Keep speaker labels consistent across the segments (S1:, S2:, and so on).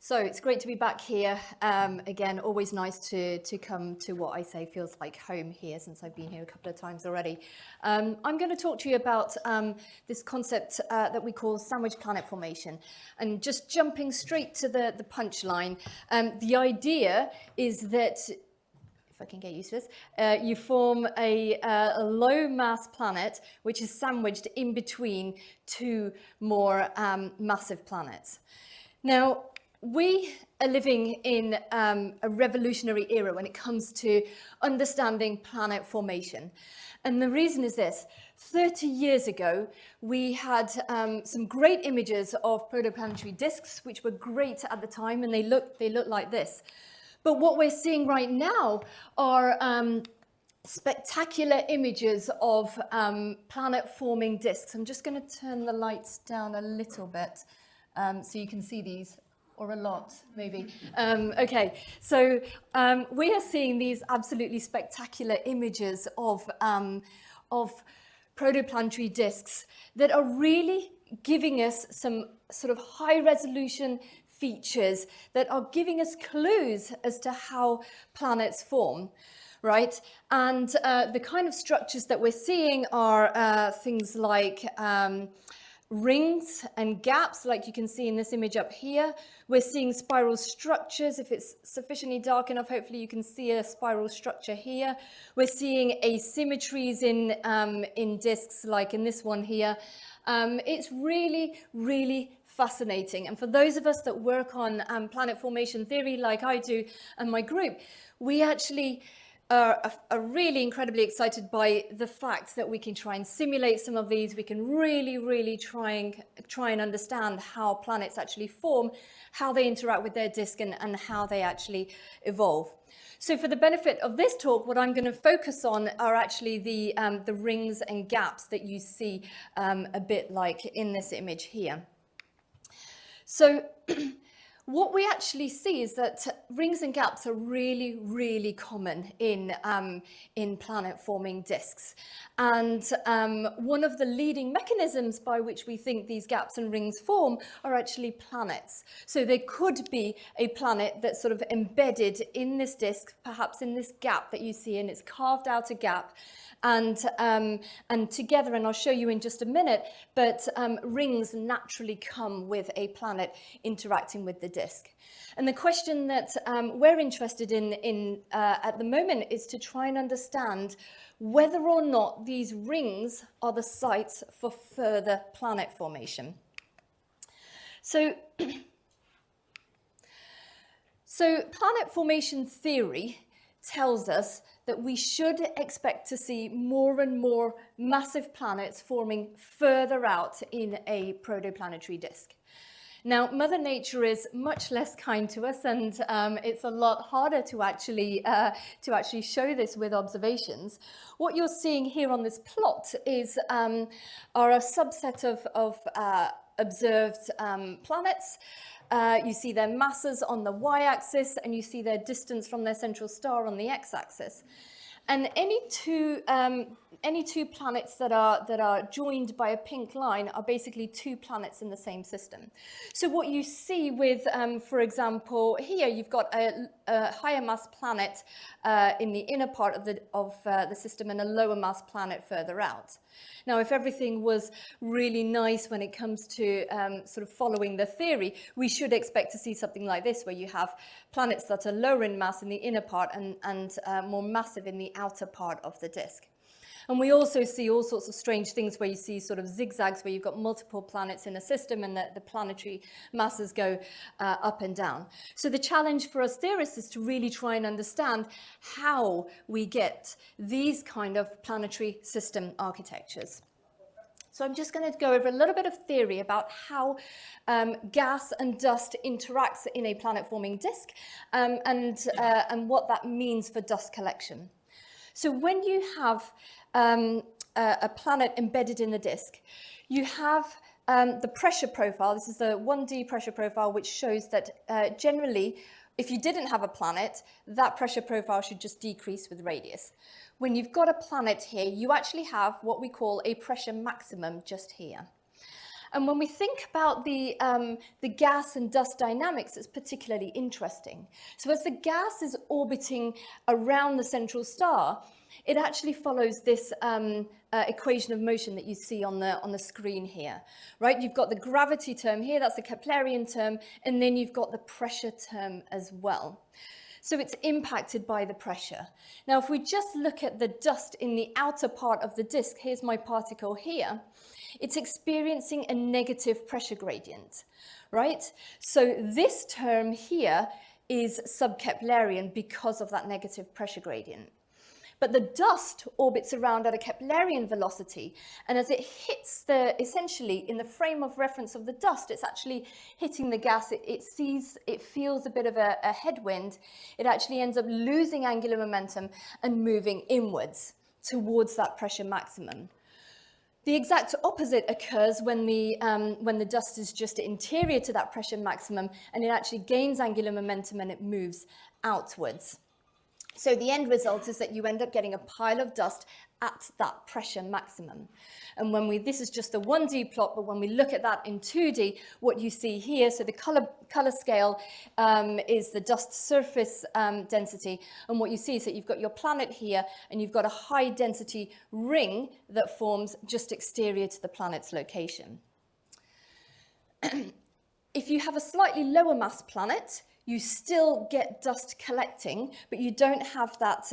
S1: So it's great to be back here. Again, always nice to come to what I say feels like home here, since I've been here a couple of times already. I'm going to talk to you about this concept that we call sandwich planet formation. And just jumping straight to the punchline, the idea is that, if I can get used to this, you form a low mass planet which is sandwiched in between two more massive planets. Now, we are living in a revolutionary era when it comes to understanding planet formation. And the reason is this: 30 years ago, we had some great images of protoplanetary disks, which were great at the time, and they look like this. But what we're seeing right now are spectacular images of planet-forming disks. I'm just going to turn the lights down a little bit so you can see these, or a lot, maybe. Okay, so we are seeing these absolutely spectacular images of protoplanetary disks that are really giving us some sort of high-resolution features that are giving us clues as to how planets form, right? And the kind of structures that we're seeing are things like rings and gaps, like you can see in this image up here. We're seeing spiral structures. If it's sufficiently dark enough, hopefully you can see a spiral structure here. We're seeing asymmetries in disks, like in this one here. It's really, really fascinating. And for those of us that work on planet formation theory, like I do and my group, we actually are really incredibly excited by the fact that we can try and simulate some of these. We can really try and understand how planets actually form, how they interact with their disk, and how they actually evolve. So for the benefit of this talk, what I'm going to focus on are actually the rings and gaps that you see a bit like in this image here. So what we actually see is that rings and gaps are really common in planet-forming disks. And one of the leading mechanisms by which we think these gaps and rings form are actually planets. So there could be a planet that's sort of embedded in this disk, perhaps in this gap that you see, and it's carved out a gap. And together, and I'll show you in just a minute, but rings naturally come with a planet interacting with the disk. And the question that we're interested in at the moment is to try and understand whether or not these rings are the sites for further planet formation. So planet formation theory tells us that we should expect to see more and more massive planets forming further out in a protoplanetary disk. Now, Mother Nature is much less kind to us, and it's a lot harder to actually show this with observations. What you're seeing here on this plot is are a subset of observed planets. You see their masses on the y-axis, and you see their distance from their central star on the x-axis. And any two planets that are joined by a pink line are basically two planets in the same system. So what you see with, for example, here you've got a higher mass planet in the inner part of the system and a lower mass planet further out. Now, if everything was really nice when it comes to sort of following the theory, we should expect to see something like this, where you have planets that are lower in mass in the inner part and more massive in the outer part of the disk. And we also see all sorts of strange things where you see sort of zigzags, where you've got multiple planets in a system and the planetary masses go up and down. So the challenge for us theorists is to really try and understand how we get these kind of planetary system architectures. So I'm just going to go over a little bit of theory about how gas and dust interacts in a planet-forming disk and what that means for dust collection. So when you have a planet embedded in the disk, you have the pressure profile. This is the 1D pressure profile, which shows that generally, if you didn't have a planet, that pressure profile should just decrease with radius. When you've got a planet here, you actually have what we call a pressure maximum just here. And when we think about the gas and dust dynamics, it's particularly interesting. So as the gas is orbiting around the central star, it actually follows this equation of motion that you see on the screen here, right? You've got the gravity term here, that's the Keplerian term, and then you've got the pressure term as well. So it's impacted by the pressure. Now, if we just look at the dust in the outer part of the disk, here's my particle here, it's experiencing a negative pressure gradient, right? So this term here is sub-Keplerian because of that negative pressure gradient. But the dust orbits around at a Keplerian velocity, and as it hits essentially in the frame of reference of the dust, it's actually hitting the gas, it feels a bit of a headwind, it actually ends up losing angular momentum and moving inwards towards that pressure maximum. The exact opposite occurs when the dust is just interior to that pressure maximum, and it actually gains angular momentum and it moves outwards. So the end result is that you end up getting a pile of dust at that pressure maximum. And this is just a 1D plot, but when we look at that in 2D, what you see here, so the color scale is the dust surface density. And what you see is that you've got your planet here, and you've got a high density ring that forms just exterior to the planet's location. If you have a slightly lower mass planet, you still get dust collecting, but you don't have that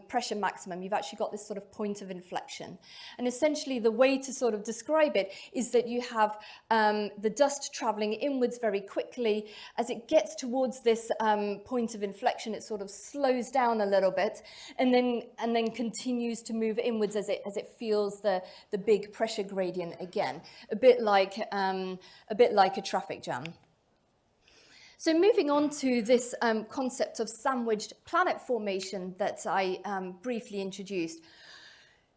S1: pressure maximum. You've actually got this sort of point of inflection. And essentially the way to sort of describe it is that you have the dust traveling inwards very quickly. As it gets towards this point of inflection, it sort of slows down a little bit and then continues to move inwards as it feels the big pressure gradient again, a bit like a traffic jam. So moving on to this concept of sandwiched planet formation that I briefly introduced.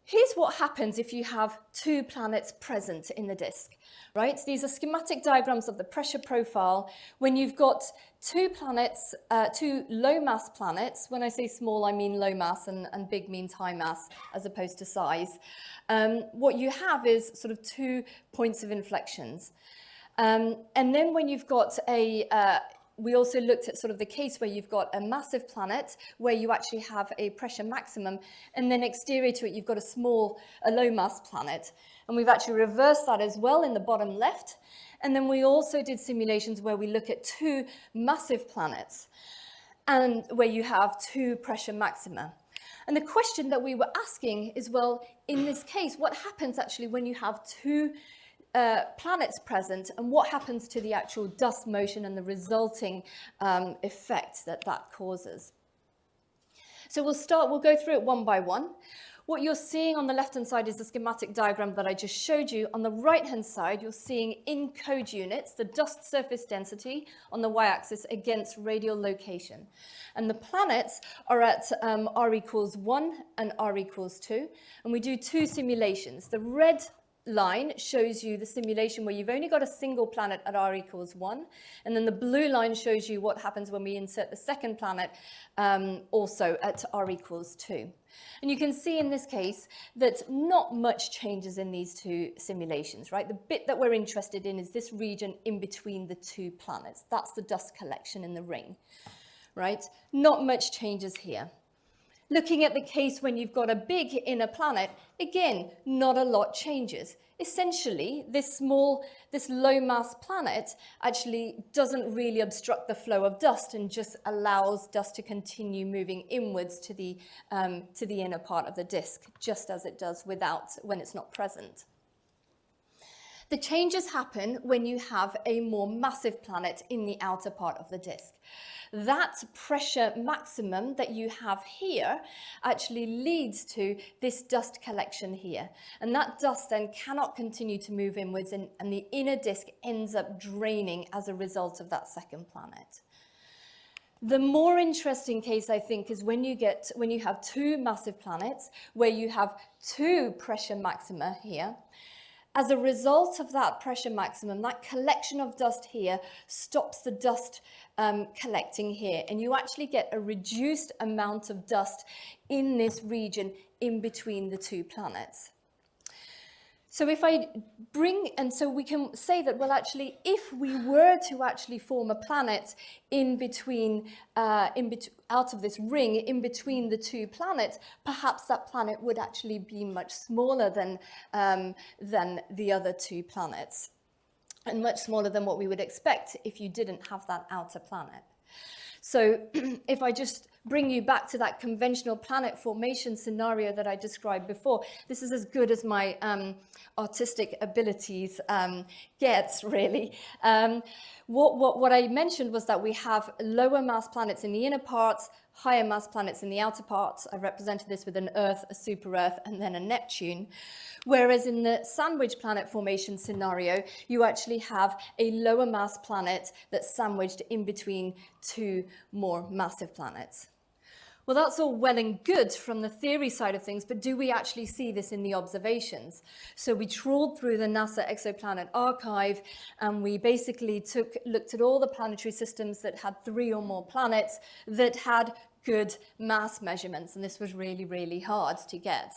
S1: Here's what happens if you have two planets present in the disk, right? These are schematic diagrams of the pressure profile. When you've got two planets, two low mass planets, when I say small, I mean low mass, and big means high mass as opposed to size. What you have is sort of 2 points of inflections. And then when you've got we also looked at sort of the case where you've got a massive planet where you actually have a pressure maximum, and then exterior to it you've got a low mass planet. And we've actually reversed that as well in the bottom left. And then we also did simulations where we look at two massive planets and where you have two pressure maxima. And the question that we were asking is, well, in this case, what happens actually when you have two planets present, and what happens to the actual dust motion and the resulting effect that causes? So we'll go through it one by one. What you're seeing on the left-hand side is the schematic diagram that I just showed you. On the right-hand side, you're seeing in code units, the dust surface density on the y-axis against radial location. And the planets are at r equals 1 and r equals 2. And we do two simulations. The red line shows you the simulation where you've only got a single planet at r equals 1, and then the blue line shows you what happens when we insert the second planet also at r equals 2. And you can see in this case that not much changes in these two simulations, right? The bit that we're interested in is this region in between the two planets. That's the dust collection in the ring, right? Not much changes here. Looking at the case when you've got a big inner planet, again, not a lot changes. Essentially, this low mass planet actually doesn't really obstruct the flow of dust and just allows dust to continue moving inwards to the inner part of the disk, just as it does when it's not present. The changes happen when you have a more massive planet in the outer part of the disk. That pressure maximum that you have here actually leads to this dust collection here. And that dust then cannot continue to move inwards, and the inner disk ends up draining as a result of that second planet. The more interesting case, I think, is when you have two massive planets where you have two pressure maxima here. As a result of that pressure maximum, that collection of dust here stops the dust collecting here, and you actually get a reduced amount of dust in this region in between the two planets. So if I bring, and so we can say that, well, actually, if we were to actually form a planet in between, out of this ring, in between the two planets, perhaps that planet would actually be much smaller than the other two planets, and much smaller than what we would expect if you didn't have that outer planet. So if I just bring you back to that conventional planet formation scenario that I described before, this is as good as my artistic abilities gets, really. What I mentioned was that we have lower mass planets in the inner parts, higher mass planets in the outer parts. I represented this with an Earth, a super Earth, and then a Neptune. Whereas in the sandwich planet formation scenario, you actually have a lower mass planet that's sandwiched in between two more massive planets. Well, that's all well and good from the theory side of things, but do we actually see this in the observations? So we trawled through the NASA Exoplanet Archive, and we basically looked at all the planetary systems that had 3 or more planets that had good mass measurements, and this was really, really hard to get.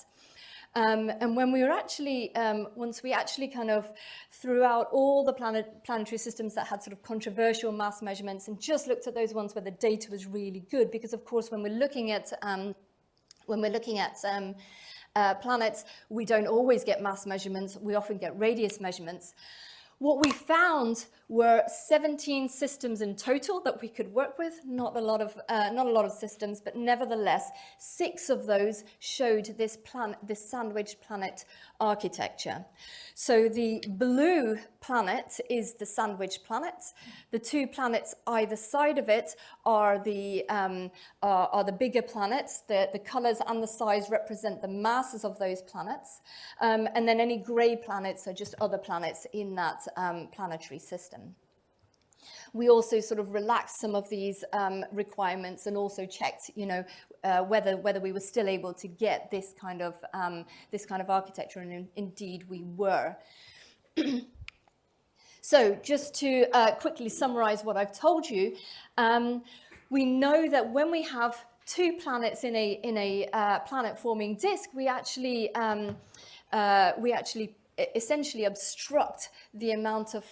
S1: And when we were actually, once we actually kind of threw out all the planetary systems that had sort of controversial mass measurements and just looked at those ones where the data was really good, because of course when we're looking at planets, we don't always get mass measurements. We often get radius measurements. What we found were 17 systems in total that we could work with. Not a lot of systems, but nevertheless, 6 of those showed this sandwich planet architecture. So the blue planet is the sandwich planet. The 2 planets either side of it are the bigger planets. The colors and the size represent the masses of those planets. And then any gray planets are just other planets in that planetary system. We also sort of relaxed some of these requirements and also checked, whether we were still able to get this kind of architecture, and indeed we were. So just to quickly summarize what I've told you, we know that when we have 2 planets in a planet-forming disk, we actually essentially obstruct the amount of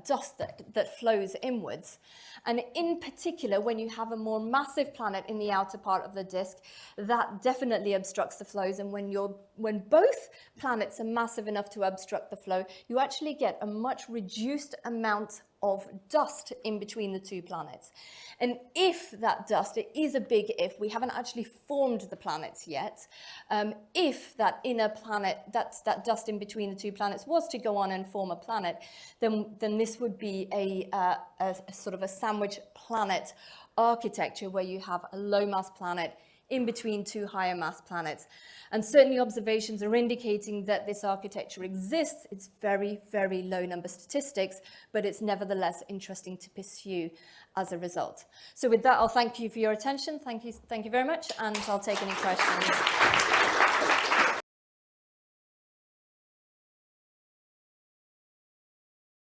S1: dust that flows inwards. And in particular, when you have a more massive planet in the outer part of the disk, that definitely obstructs the flows. And when both planets are massive enough to obstruct the flow, you actually get a much reduced amount of dust in between the 2 planets. And if that dust, it is a big if, we haven't actually formed the planets yet, if that inner planet, that dust in between the 2 planets was to go on and form a planet, then this would be a sort of a sandwich planet architecture where you have a low mass planet in between 2 higher mass planets. And certainly observations are indicating that this architecture exists. It's very, very low number statistics, but it's nevertheless interesting to pursue as a result. So with that, I'll thank you for your attention. Thank you very much, and I'll take any questions.